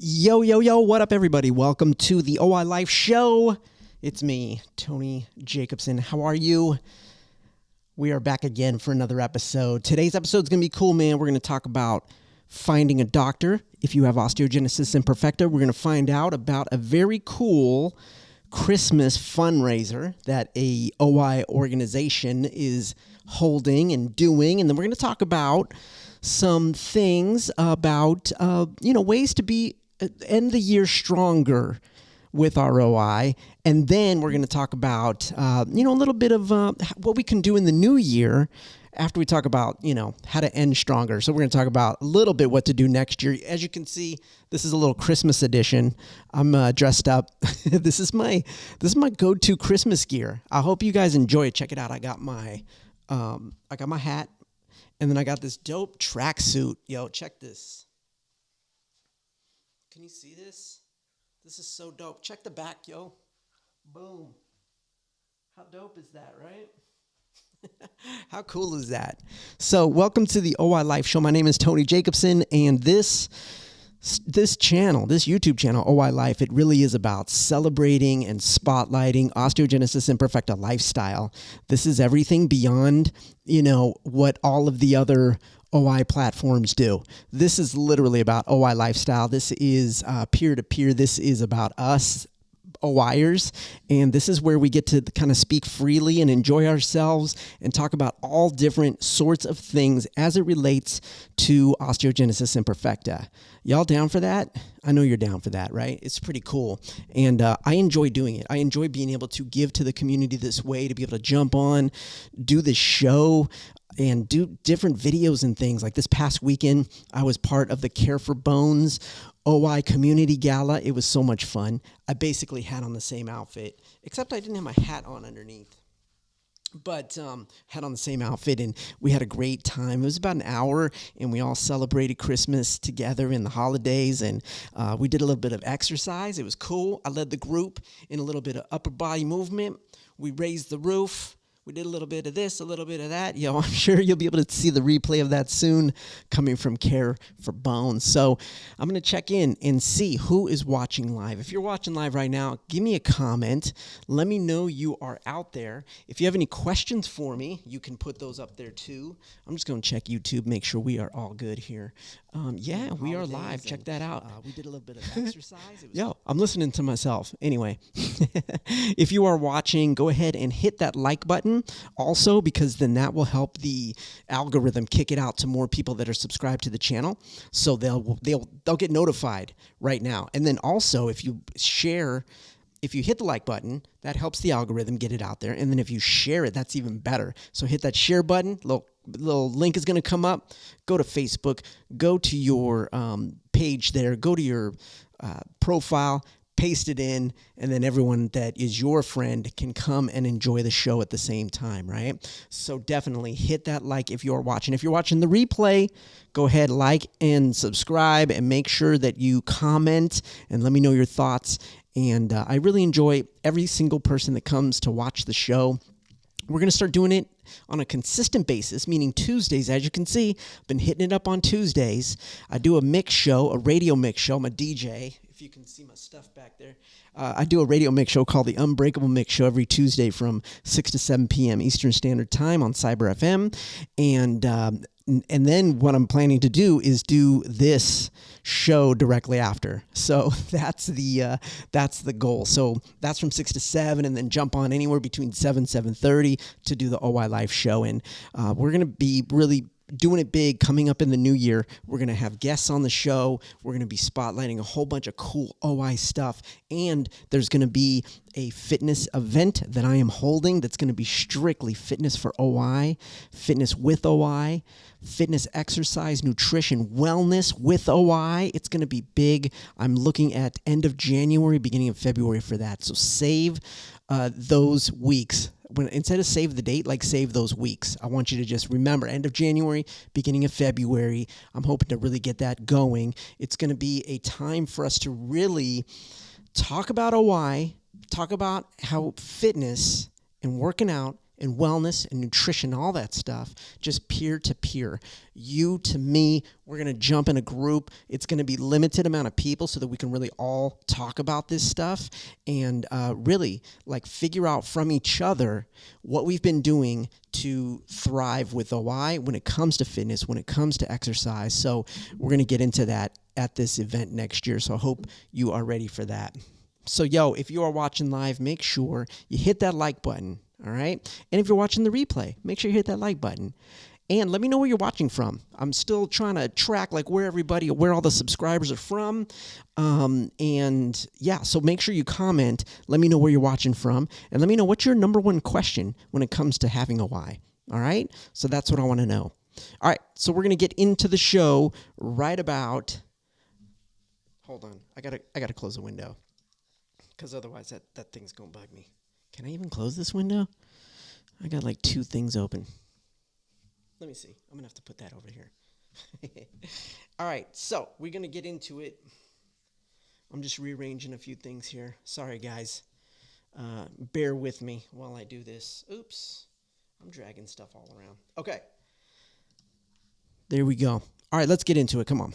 Yo, yo, yo, what up, everybody? Welcome to the OI Life Show. It's me, Tony Jacobson. How are you? We are back again for another episode. Today's episode is going to be cool, man. We're going to talk about finding a doctor if you have Osteogenesis Imperfecta. We're going to find out about a very cool Christmas fundraiser that a OI organization is holding and doing. And then we're going to talk about some things about, ways to end the year stronger with our OI. And then we're going to talk about, a little bit of what we can do in the new year after we talk about, how to end stronger. So we're going to talk about a little bit what to do next year. As you can see, this is a little Christmas edition. I'm dressed up. This is my go-to Christmas gear. I hope you guys enjoy it. Check it out. I got my hat, and then I got this dope tracksuit. Yo, check this. Can you see this? This is so dope. Check the back, yo. Boom. How dope is that, right? How cool is that? So welcome to the OI Life Show. My name is Tony Jacobson, and this channel, this YouTube channel, OI Life, it really is about celebrating and spotlighting Osteogenesis Imperfecta lifestyle. This is everything beyond, what all of the other OI platforms do. This is literally about OI lifestyle. This is peer-to-peer. This is about us OIers, and this is where we get to kind of speak freely and enjoy ourselves and talk about all different sorts of things as it relates to Osteogenesis Imperfecta. Y'all down for that? I know you're down for that, right? It's pretty cool, and I enjoy doing it. I enjoy being able to give to the community this way, to be able to jump on, do this show, and do different videos and things. Like this past weekend, I was part of the Care for Bones OI Community Gala. It was so much fun. I basically had on the same outfit, except I didn't have my hat on underneath. But had on the same outfit, and we had a great time. It was about an hour, and we all celebrated Christmas together in the holidays, and we did a little bit of exercise. It was cool. I led the group in a little bit of upper body movement. We raised the roof. We did a little bit of this, a little bit of that. I'm sure you'll be able to see the replay of that soon coming from Care for Bones. So I'm going to check in and see who is watching live. If you're watching live right now, give me a comment. Let me know you are out there. If you have any questions for me, you can put those up there too. I'm just going to check YouTube, make sure we are all good here. We are live. Check that out. We did a little bit of exercise. I'm listening to myself. Anyway, if you are watching, go ahead and hit that like button also, because then that will help the algorithm kick it out to more people that are subscribed to the channel. So they'll get notified right now. And then also, if you hit the like button, that helps the algorithm get it out there. And then if you share it, that's even better. So hit that share button. Little link is going to come up. Go to Facebook. Go to your page there. Go to your profile. Paste it in, and then everyone that is your friend can come and enjoy the show at the same time, right? So definitely hit that like if you're watching. If you're watching the replay, go ahead, like and subscribe, and make sure that you comment and let me know your thoughts. And I really enjoy every single person that comes to watch the show. We're going to start doing it on a consistent basis, meaning Tuesdays. As you can see, I've been hitting it up on Tuesdays. I do a mix show, a radio mix show. I'm a DJ. If you can see my stuff back there. I do a radio mix show called the UNBREAKABLE Mix Show every Tuesday from 6 to 7 p.m. Eastern Standard Time on Cyber FM. And then what I'm planning to do is do this show directly after. So that's the goal. So that's from 6 to 7, and then jump on anywhere between 7:30 to do the OI Life Show. And we're going to be really doing it big coming up in the new year. We're going to have guests on the show. We're going to be spotlighting a whole bunch of cool OI stuff. And there's going to be a fitness event that I am holding that's going to be strictly fitness for OI, fitness with OI, fitness, exercise, nutrition, wellness with OI. It's going to be big. I'm looking at end of January, beginning of February for that. So save those weeks. Instead of save the date, save those weeks. I want you to just remember end of January, beginning of February. I'm hoping to really get that going. It's going to be a time for us to really talk about OI, talk about how fitness and working out and wellness and nutrition, all that stuff, just peer to peer. You to me, we're going to jump in a group. It's going to be limited amount of people so that we can really all talk about this stuff and really like figure out from each other what we've been doing to thrive with OI when it comes to fitness, when it comes to exercise. So we're going to get into that at this event next year. So I hope you are ready for that. So, if you are watching live, make sure you hit that like button, all right? And if you're watching the replay, make sure you hit that like button. And let me know where you're watching from. I'm still trying to track like where all the subscribers are from. So make sure you comment. Let me know where you're watching from. And let me know what's your number one question when it comes to having OI, all right? So that's what I want to know. All right, so we're going to get into the show right about... Hold on. I gotta close the window. Because otherwise that thing's going to bug me. Can I even close this window? I got like 2 things open. Let me see. I'm going to have to put that over here. All right, so we're going to get into it. I'm just rearranging a few things here. Sorry, guys. Bear with me while I do this. Oops. I'm dragging stuff all around. Okay. There we go. All right, let's get into it. Come on.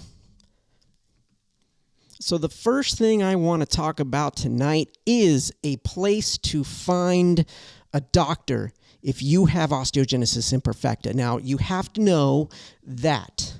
So the first thing I want to talk about tonight is a place to find a doctor if you have osteogenesis imperfecta. Now, you have to know that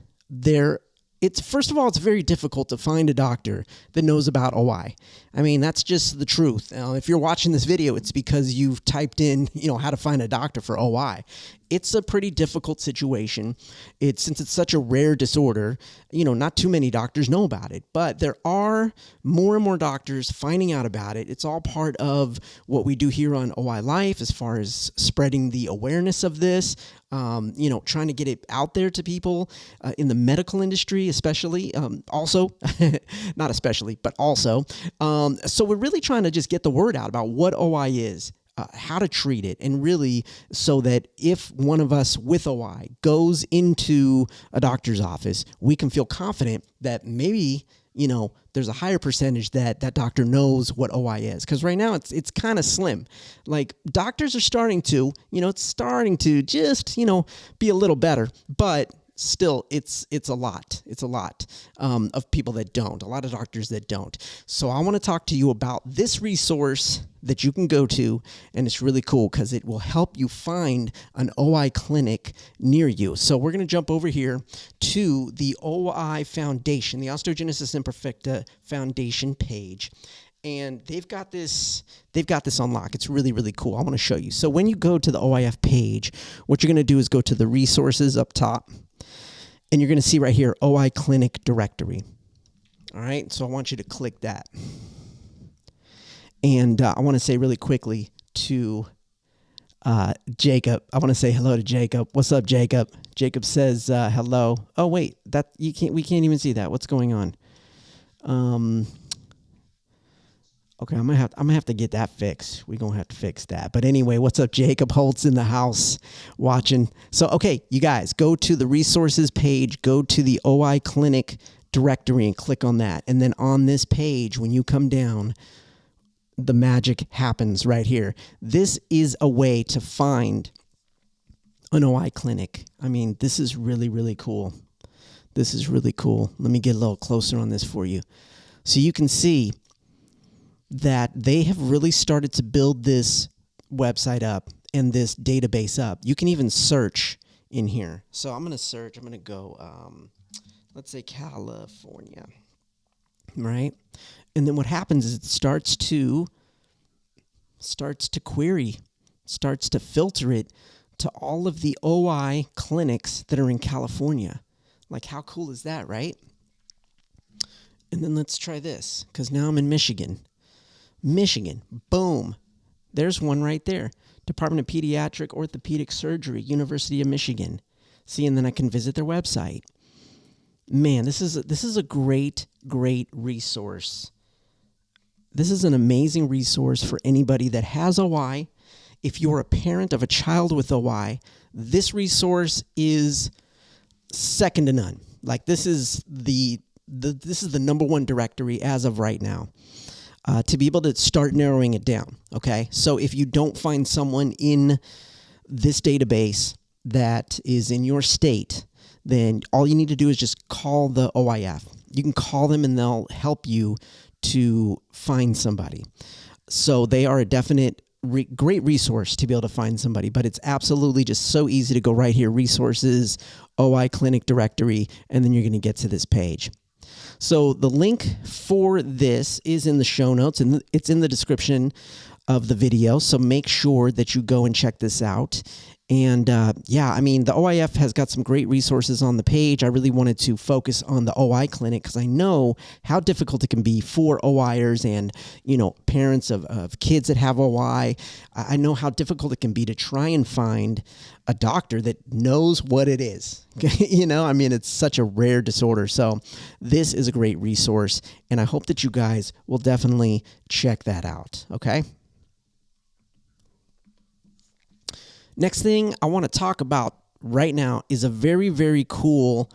first of all, it's very difficult to find a doctor that knows about OI. I mean, that's just the truth. Now, if you're watching this video, it's because you've typed in, how to find a doctor for OI. It's a pretty difficult situation. Since it's such a rare disorder, not too many doctors know about it, but there are more and more doctors finding out about it. It's all part of what we do here on OI Life as far as spreading the awareness of this, trying to get it out there to people in the medical industry, especially, also, not especially, but also. So we're really trying to just get the word out about what OI is. How to treat it, and really so that if one of us with OI goes into a doctor's office, we can feel confident that maybe, there's a higher percentage that doctor knows what OI is. Because right now it's kind of slim. Like doctors are starting to, it's starting to just, be a little better, but still, it's a lot. It's a lot of people that don't, a lot of doctors that don't. So I want to talk to you about this resource that you can go to, and it's really cool because it will help you find an OI clinic near you. So we're going to jump over here to the OI Foundation, the Osteogenesis Imperfecta Foundation page. And they've got this on lock. It's really, really cool. I want to show you. So when you go to the OIF page, what you're going to do is go to the resources up top. And you're going to see right here, OI Clinic Directory. All right, so I want you to click that. And I want to say really quickly to Jacob. I want to say hello to Jacob. What's up, Jacob? Jacob says hello. Oh wait, we can't even see that. What's going on? Okay, I'm gonna have to get that fixed. We're gonna have to fix that. But anyway, what's up, Jacob Holt's in the house watching. So okay, you guys, go to the resources page, go to the OI Clinic directory and click on that. And then on this page, when you come down, the magic happens right here. This is a way to find an OI clinic. I mean, this is really, really cool. This is really cool. Let me get a little closer on this for you. So you can see that they have really started to build this website up and this database up. You can even search in here. So I'm going to search. I'm going to go, let's say California, right? And then what happens is it starts to query, starts to filter it to all of the OI clinics that are in California. Like, how cool is that, right? And then let's try this, because now I'm in Michigan. Michigan, boom. There's one right there. Department of Pediatric Orthopedic Surgery, University of Michigan. See, and then I can visit their website. Man, this is a great, great resource. This is an amazing resource for anybody that has OI. If you're a parent of a child with OI, this resource is second to none. Like, this is the number one directory as of right now. To be able to start narrowing it down, okay? So if you don't find someone in this database that is in your state, then all you need to do is just call the OIF. You can call them and they'll help you to find somebody. So they are a definite great resource to be able to find somebody, but it's absolutely just so easy to go right here, resources, OI clinic directory, and then you're going to get to this page. So the link for this is in the show notes, and it's in the description of the video. So make sure that you go and check this out. And yeah, I mean, the OIF has got some great resources on the page. I really wanted to focus on the OI clinic because I know how difficult it can be for OIers and, you know, parents of kids that have OI. I know how difficult it can be to try and find a doctor that knows what it is. You know, I mean, it's such a rare disorder. So this is a great resource, and I hope that you guys will definitely check that out, okay? Next thing I want to talk about right now is a very, very cool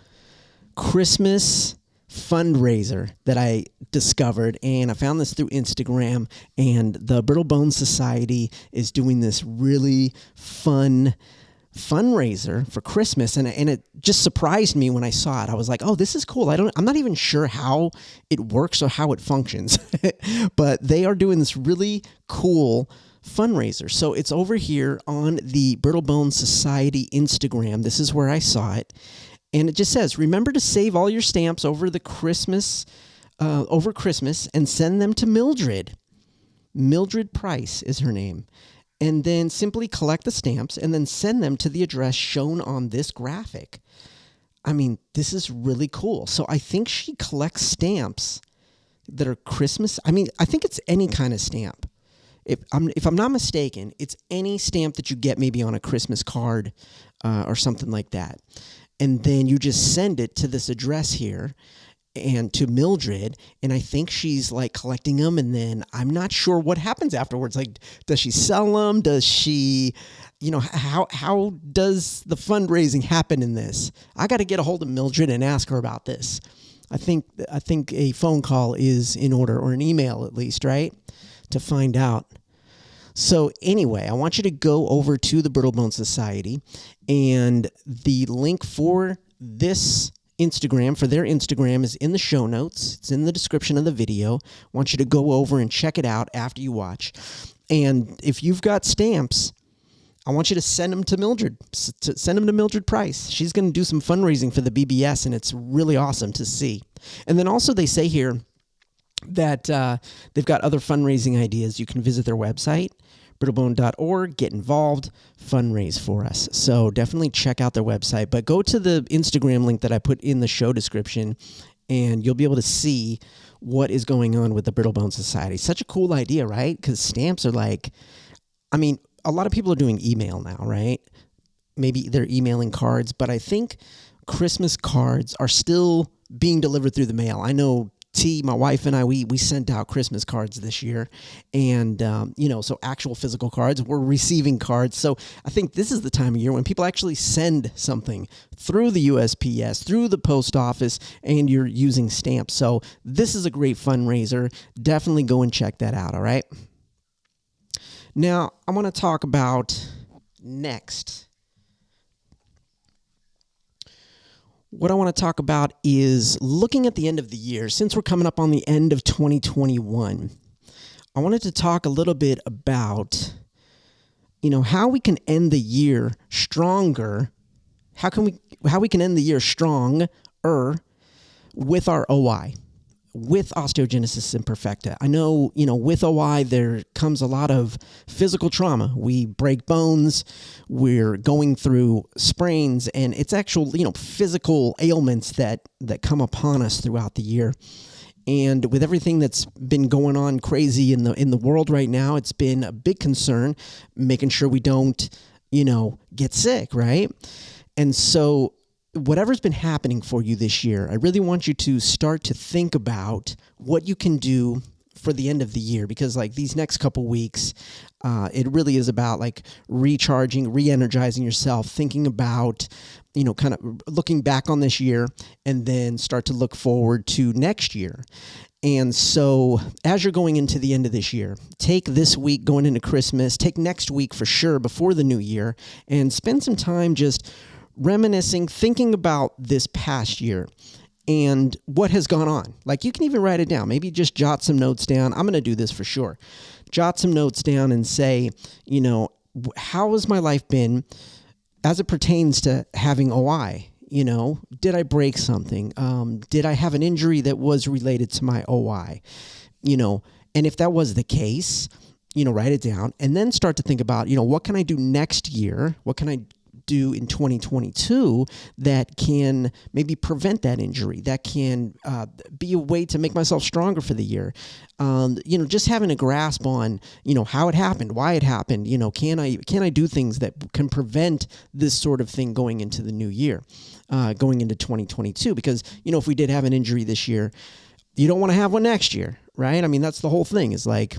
Christmas fundraiser that I discovered, and I found this through Instagram, and the Brittle Bone Society is doing this really fun fundraiser for Christmas, and it just surprised me when I saw it. I was like, oh, this is cool. I'm not even sure how it works or how it functions, but they are doing this really cool fundraiser. So it's over here on the Brittle Bone Society Instagram. This is where I saw it. And it just says, remember to save all your stamps over Christmas and send them to Mildred. Mildred Price is her name. And then simply collect the stamps and then send them to the address shown on this graphic. I mean, this is really cool. So I think she collects stamps that are Christmas. I mean, I think it's any kind of stamp. If I'm not mistaken, it's any stamp that you get maybe on a Christmas card or something like that. And then you just send it to this address here and to Mildred. And I think she's like collecting them. And then I'm not sure what happens afterwards. Like, does she sell them? Does she, you know, how does the fundraising happen in this? I got to get a hold of Mildred and ask her about this. I think a phone call is in order, or an email at least, right? To find out. So anyway, I want you to go over to the Brittle Bone Society, and the link for this Instagram, for their Instagram, is in the show notes. It's in the description of the video. I want you to go over and check it out after you watch. And if you've got stamps, I want you to send them to Mildred. Send them to Mildred Price. She's going to do some fundraising for the BBS, and it's really awesome to see. And then also they say here that they've got other fundraising ideas. You can visit their website, brittlebone.org, get involved, fundraise for us. So definitely check out their website. But go to the Instagram link that I put in the show description, and you'll be able to see what is going on with the Brittle Bone Society. Such a cool idea, right? Because stamps are like, I mean, a lot of people are doing email now, right? Maybe they're emailing cards, but I think Christmas cards are still being delivered through the mail. I know my wife and I, we sent out Christmas cards this year, and, you know, so actual physical cards, we're receiving cards. So I think this is the time of year when people actually send something through the USPS, through the post office, and you're using stamps. So this is a great fundraiser. Definitely go and check that out. All right. Now I want to talk about next. What I want to talk about is looking at the end of the year. Since we're coming up on the end of 2021, I wanted to talk a little bit about, you know, how we can end the year stronger. How we can end the year stronger with our OI, with osteogenesis imperfecta. I know, you know, with OI, there comes a lot of physical trauma. We break bones, we're going through sprains, and it's actual, you know, physical ailments that come upon us throughout the year. And with everything that's been going on crazy in the world right now, it's been a big concern, making sure we don't, you know, get sick, right? And so whatever's been happening for you this year, I really want you to start to think about what you can do for the end of the year, because like these next couple weeks, it really is about like recharging, re-energizing yourself, thinking about, kind of looking back on this year and then start to look forward to next year. And so as you're going into the end of this year, take this week going into Christmas, take next week for sure before the new year, and spend some time just reminiscing, thinking about this past year and what has gone on. Like you can even write it down. Maybe just jot some notes down. I'm going to do this for sure. Jot some notes down and say, how has my life been as it pertains to having OI? Did I break something? Did I have an injury that was related to my OI? And if that was the case, write it down and then start to think about, what can I do next year? What can I do in 2022 that can maybe prevent that injury, that can be a way to make myself stronger for the year. Just having a grasp on, how it happened, why it happened, can I do things that can prevent this sort of thing going into the new year, going into 2022? Because, if we did have an injury this year, you don't want to have one next year, right? I mean, that's the whole thing, is like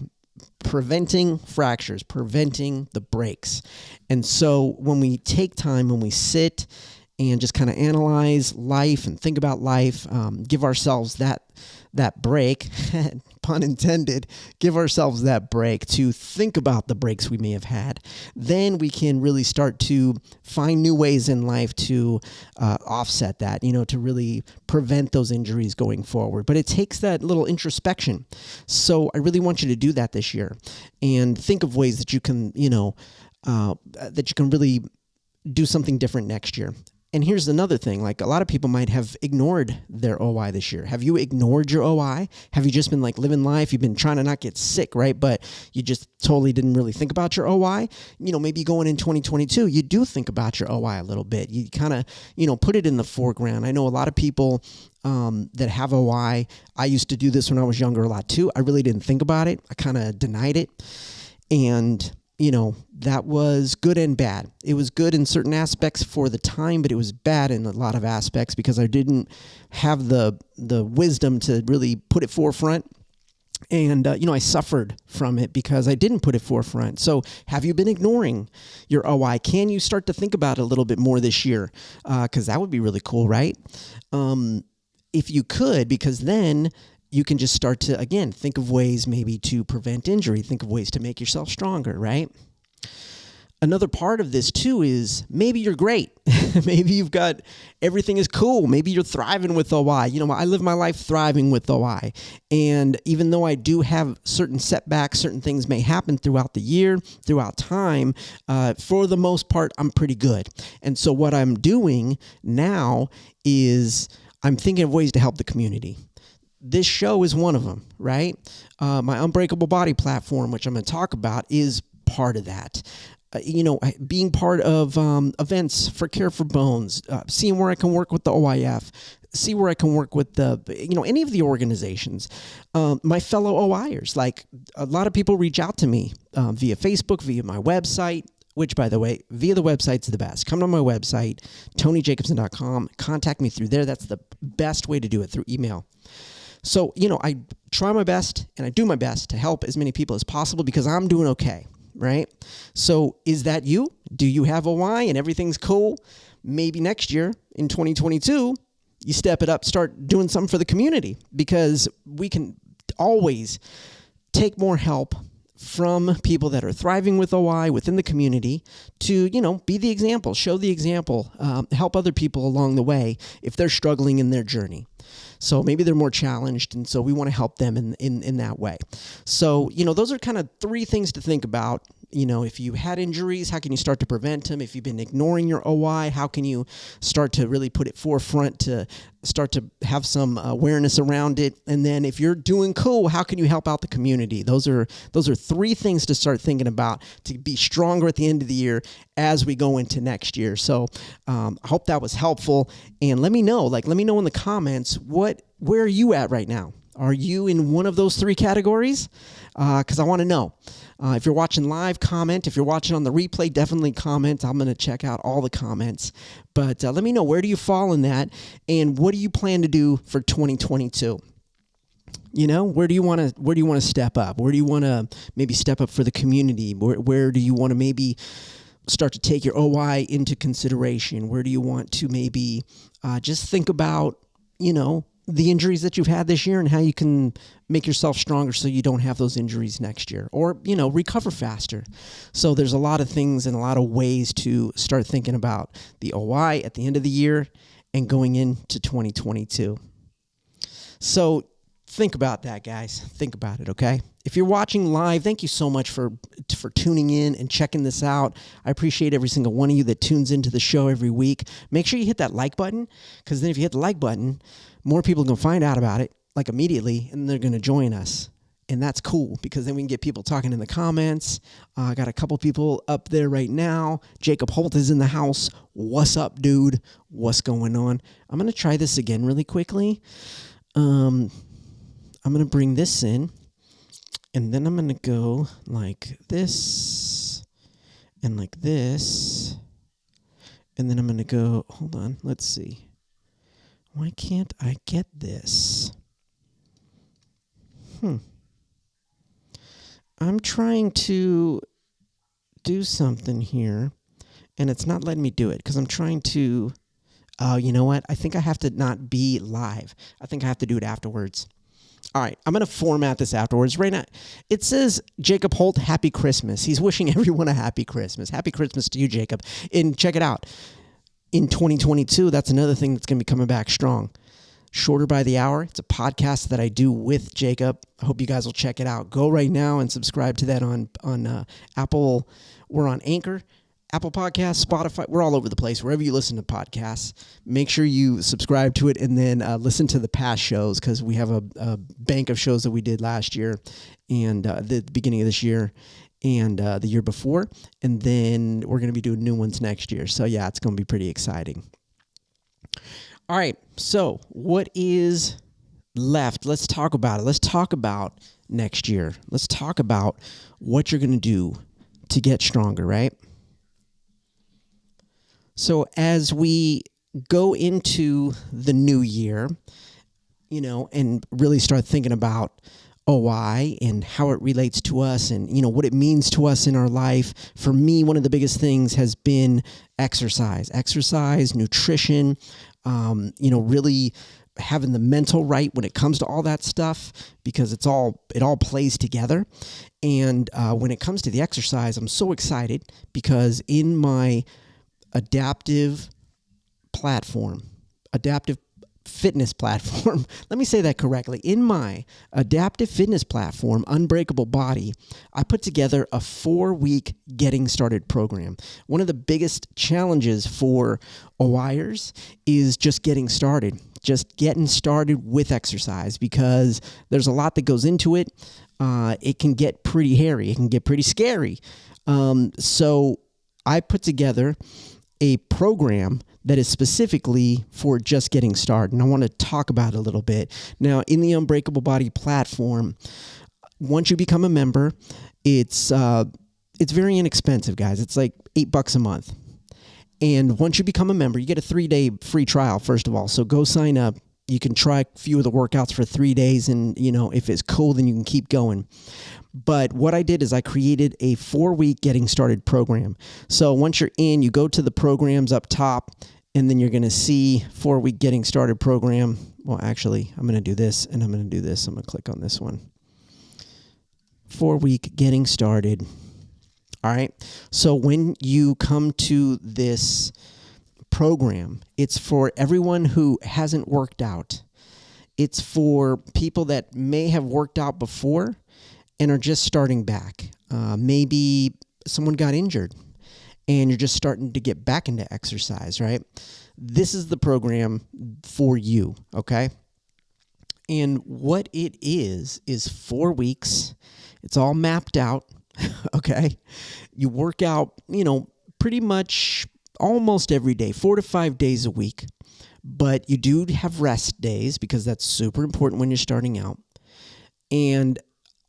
preventing fractures, preventing the breaks. And so when we take time, when we sit and just kind of analyze life and think about life, give ourselves that break, pun intended, give ourselves that break to think about the breaks we may have had, then we can really start to find new ways in life to offset that, to really prevent those injuries going forward. But it takes that little introspection. So I really want you to do that this year and think of ways that you can, really do something different next year. And here's another thing, like a lot of people might have ignored their OI this year. Have you ignored your OI? Have you just been like living life? You've been trying to not get sick, right? But you just totally didn't really think about your OI. Maybe going in 2022, you do think about your OI a little bit. You kind of, put it in the foreground. I know a lot of people that have OI. I used to do this when I was younger a lot too. I really didn't think about it. I kind of denied it. And that was good and bad. It was good in certain aspects for the time, but it was bad in a lot of aspects because I didn't have the wisdom to really put it forefront. And, I suffered from it because I didn't put it forefront. So have you been ignoring your OI? Can you start to think about it a little bit more this year? Because that would be really cool, right? If you could, because then you can just start to, again, think of ways maybe to prevent injury, think of ways to make yourself stronger, right? Another part of this too is maybe you're great. Maybe you've got, everything is cool. Maybe you're thriving with OI. I live my life thriving with OI. And even though I do have certain setbacks, certain things may happen throughout the year, throughout time, for the most part, I'm pretty good. And so what I'm doing now is I'm thinking of ways to help the community. This show is one of them, right? My Unbreakable Body platform, which I'm going to talk about, is part of that. Being part of events for Care for Bones, seeing where I can work with the OIF, see where I can work with any of the organizations, my fellow OIers. Like a lot of people reach out to me via Facebook, via my website, which, by the way, via the website's the best. Come to my website, TonyJacobson.com. Contact me through there. That's the best way to do it, through email. So, I try my best and I do my best to help as many people as possible because I'm doing okay, right? So is that you? Do you have OI and everything's cool? Maybe next year in 2022, you step it up, start doing something for the community, because we can always take more help from people that are thriving with OI within the community to, be the example, show the example, help other people along the way if they're struggling in their journey. So maybe they're more challenged, and so we want to help them in that way. So, those are kind of three things to think about. If you had injuries, how can you start to prevent them? If you've been ignoring your OI, how can you start to really put it forefront to start to have some awareness around it? And then if you're doing cool, how can you help out the community? Those are three things to start thinking about to be stronger at the end of the year as we go into next year. So I hope that was helpful. And let me know in the comments, where are you at right now? Are you in one of those three categories? Because I want to know. If you're watching live, comment. If you're watching on the replay, definitely comment. I'm going to check out all the comments. But let me know, where do you fall in that? And what do you plan to do for 2022? Where do you want to step up? Where do you want to maybe step up for the community? Where do you want to maybe start to take your OI into consideration? Where do you want to maybe just think about, the injuries that you've had this year and how you can make yourself stronger so you don't have those injuries next year, or, recover faster. So there's a lot of things and a lot of ways to start thinking about the OI at the end of the year and going into 2022. So think about that, guys. Think about it, okay? If you're watching live, thank you so much for tuning in and checking this out. I appreciate every single one of you that tunes into the show every week. Make sure you hit that like button, because then if you hit the like button, more people are going to find out about it, like immediately, and they're going to join us. And that's cool, because then we can get people talking in the comments. I got a couple people up there right now. Jacob Holt is in the house. What's up, dude? What's going on? I'm going to try this again really quickly. I'm going to bring this in, and then I'm going to go like this and like this, and then I'm going to go, hold on, let's see. Why can't I get this? I'm trying to do something here, and it's not letting me do it because I'm trying to, you know what? I think I have to not be live. I think I have to do it afterwards. All right, I'm going to format this afterwards. Right now, it says, Jacob Holt, Happy Christmas. He's wishing everyone a Happy Christmas. Happy Christmas to you, Jacob. And check it out. In 2022, that's another thing that's going to be coming back strong. Shorter by the Hour. It's a podcast that I do with Jacob. I hope you guys will check it out. Go right now and subscribe to that on Apple. We're on Anchor, Apple Podcasts, Spotify. We're all over the place. Wherever you listen to podcasts, make sure you subscribe to it and then listen to the past shows, because we have a bank of shows that we did last year and the beginning of this year and the year before. And then we're going to be doing new ones next year. So, yeah, it's going to be pretty exciting. All right, so what is left? Let's talk about it. Let's talk about next year. Let's talk about what you're going to do to get stronger, right? So as we go into the new year, and really start thinking about OI and how it relates to us and, what it means to us in our life. For me, one of the biggest things has been exercise, nutrition, really having the mental right when it comes to all that stuff, because it all plays together. And when it comes to the exercise, I'm so excited because in my adaptive fitness platform, let me say that correctly. In my adaptive fitness platform, Unbreakable Body, I put together a 4-week getting started program. One of the biggest challenges for OIers is just getting started with exercise, because there's a lot that goes into it. It can get pretty hairy. It can get pretty scary. So I put together a program that is specifically for just getting started. And I want to talk about it a little bit. Now, in the Unbreakable Body platform, once you become a member, it's very inexpensive, guys. It's like $8 a month. And once you become a member, you get a 3-day free trial, first of all. So go sign up. You can try a few of the workouts for 3 days, and if it's cool, then you can keep going. But what I did is I created a 4-week getting started program. So once you're in, you go to the programs up top, and then you're going to see 4-week getting started program. Well, actually, I'm going to do this, and I'm going to do this. I'm going to click on this one. 4-week getting started. All right. So when you come to this program, it's for everyone who hasn't worked out. It's for people that may have worked out before and are just starting back. Maybe someone got injured and you're just starting to get back into exercise, right? This is the program for you, okay? And what it is 4 weeks. It's all mapped out, okay? You work out, pretty much almost every day, 4 to 5 days a week. But you do have rest days because that's super important when you're starting out. And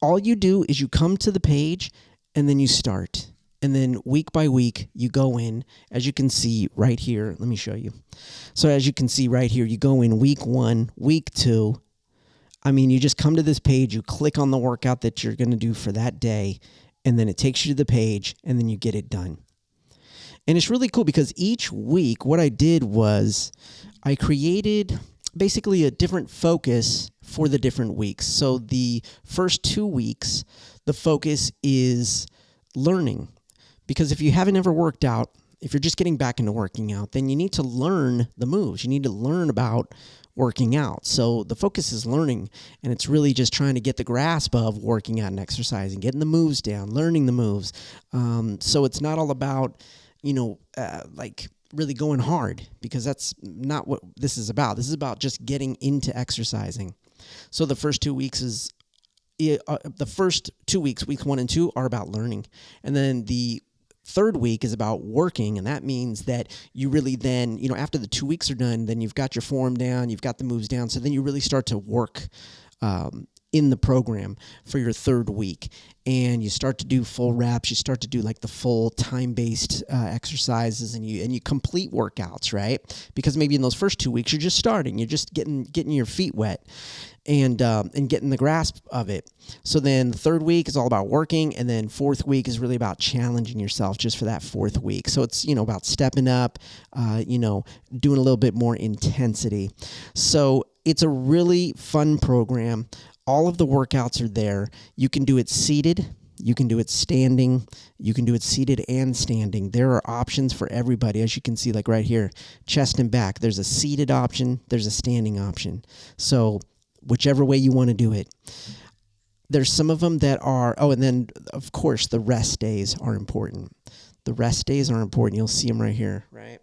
all you do is you come to the page and then you start. And then week by week, you go in, as you can see right here. Let me show you. So as you can see right here, you go in week 1, week 2. I mean, you just come to this page, you click on the workout that you're going to do for that day, and then it takes you to the page, and then you get it done. And it's really cool because each week what I did was I created basically a different focus for the different weeks. So the first 2 weeks, the focus is learning. Because if you haven't ever worked out, if you're just getting back into working out, then you need to learn the moves. You need to learn about working out. So the focus is learning, and it's really just trying to get the grasp of working out and exercising, getting the moves down, learning the moves. So it's not all about, like really going hard, because that's not what this is about. This is about just getting into exercising. So the first 2 weeks is weeks 1 and 2 are about learning. And then the third week is about working, and that means that you really then, after the 2 weeks are done, then you've got your form down, you've got the moves down, so then you really start to work in the program for your third week, and you start to do full reps, you start to do like the full time-based exercises, and you complete workouts, right? Because maybe in those first 2 weeks you're just starting, you're just getting your feet wet and getting the grasp of it. So then the third week is all about working, and then fourth week is really about challenging yourself just for that fourth week. So it's, about stepping up, doing a little bit more intensity. So it's a really fun program. All of the workouts are there. You can do it seated. You can do it standing. You can do it seated and standing. There are options for everybody. As you can see, like right here, chest and back. There's a seated option. There's a standing option. So whichever way you want to do it. There's some of them that are, and then, of course, the rest days are important. The rest days are important. You'll see them right here, right?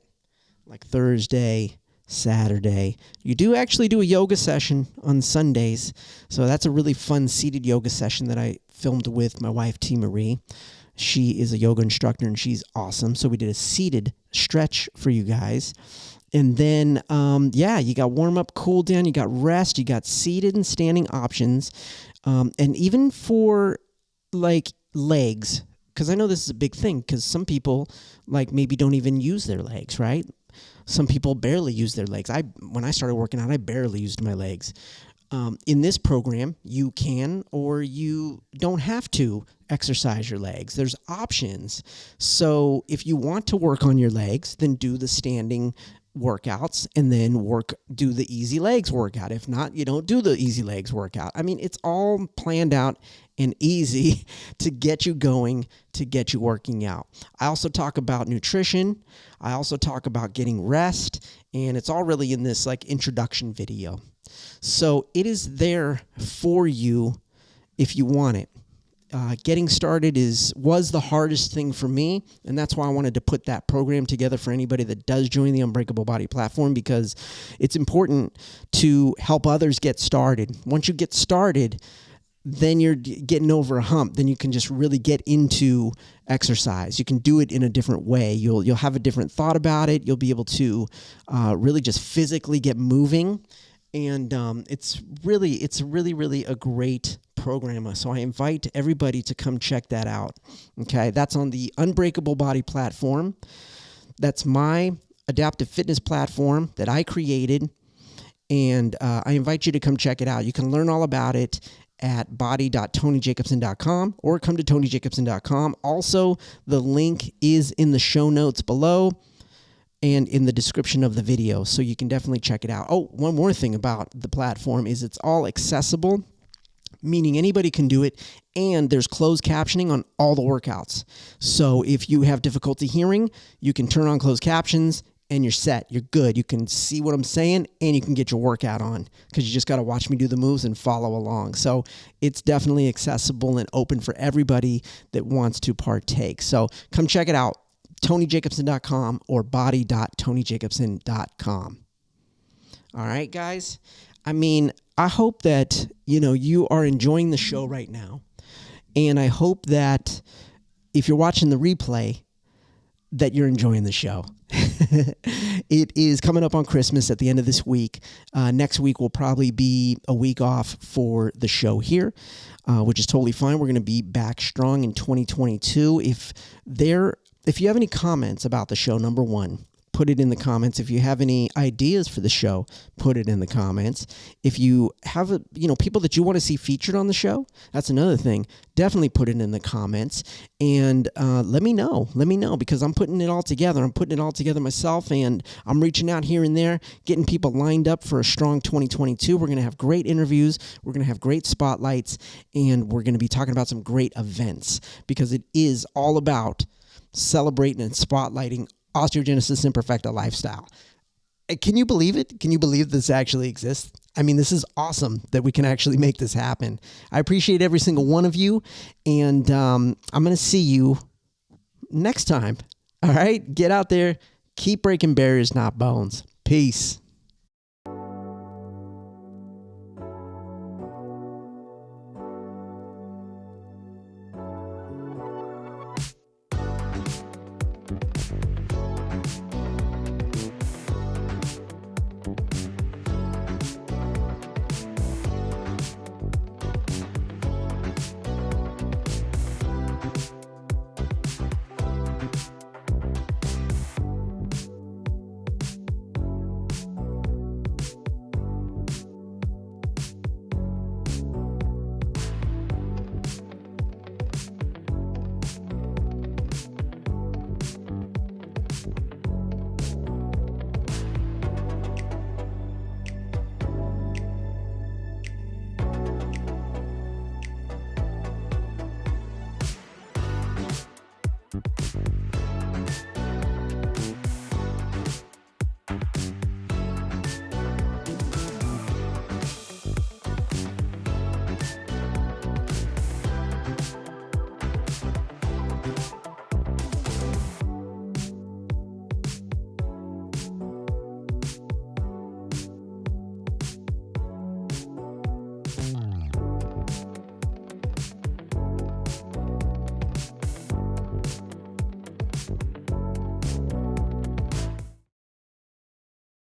Like Thursday, Saturday. You do actually do a yoga session on Sundays. So that's a really fun seated yoga session that I filmed with my wife, T. Marie. She is a yoga instructor, and she's awesome. So we did a seated stretch for you guys. And then, you got warm up, cool down, you got rest, you got seated and standing options. And even for like legs, because I know this is a big thing, because some people like maybe don't even use their legs, right? Some people barely use their legs. When I started working out, I barely used my legs. In this program, you can or you don't have to exercise your legs. There's options. So if you want to work on your legs, then do the standing workouts and then do the easy legs workout. If not, you don't do the easy legs workout. I mean, it's all planned out and easy to get you going, to get you working out. I also talk about nutrition. I also talk about getting rest, and it's all really in this like introduction video. So it is there for you if you want it. Getting started was the hardest thing for me, and that's why I wanted to put that program together for anybody that does join the Unbreakable Body platform, because it's important to help others get started. Once you get started, then you're getting over a hump. Then you can just really get into exercise. You can do it in a different way. You'll have a different thought about it. You'll be able to really just physically get moving, and it's really a great program. So I invite everybody to come check that out. Okay, that's on the Unbreakable Body platform. That's my adaptive fitness platform that I created, and I invite you to come check it out. You can learn all about it at body.tonyjacobson.com or come to tonyjacobson.com. Also, the link is in the show notes below and in the description of the video, so you can definitely check it out. Oh, one more thing about the platform is it's all accessible, meaning anybody can do it, and there's closed captioning on all the workouts. So if you have difficulty hearing, you can turn on closed captions and you're set. You're good. You can see what I'm saying, and you can get your workout on, because you just got to watch me do the moves and follow along. So it's definitely accessible and open for everybody that wants to partake. So come check it out, tonyjacobson.com or body.tonyjacobson.com. All right, guys. I mean, I hope that, you are enjoying the show right now. And I hope that if you're watching the replay, that you're enjoying the show. It is coming up on Christmas at the end of this week. Next week will probably be a week off for the show here, which is totally fine. We're going to be back strong in 2022. If you have any comments about the show, number one, put it in the comments. If you have any ideas for the show, put it in the comments. If you have people that you want to see featured on the show, that's another thing. Definitely put it in the comments and let me know. Let me know, because I'm putting it all together. I'm putting it all together myself, and I'm reaching out here and there, getting people lined up for a strong 2022. We're going to have great interviews. We're going to have great spotlights, and we're going to be talking about some great events, because it is all about celebrating and spotlighting Osteogenesis Imperfecta lifestyle. Can you believe it? Can you believe this actually exists? I mean, this is awesome that we can actually make this happen. I appreciate every single one of you, and I'm going to see you next time. All right? Get out there. Keep breaking barriers, not bones. Peace.